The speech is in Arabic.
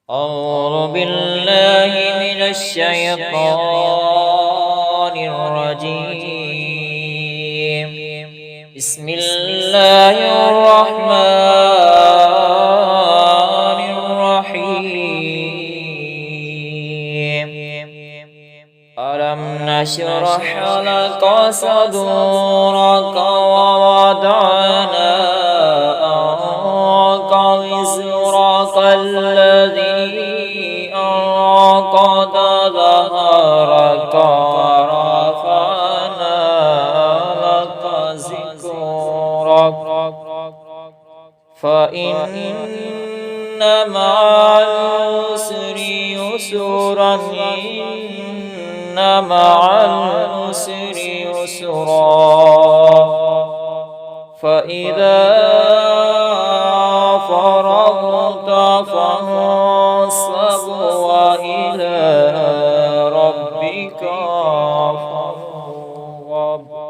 أعوذ بالله من الشيطان الرجيم. بسم الله الرحمن الرحيم. ألم نشرح لك صدرك ووضعنا عنك وزرك الذي أنقض ظهرك ورفعنا لك ذكرك فإن مع العسر يسرا إن مع العسر يسرا فإذا فرغت فانصب وإلى ربك فارغب.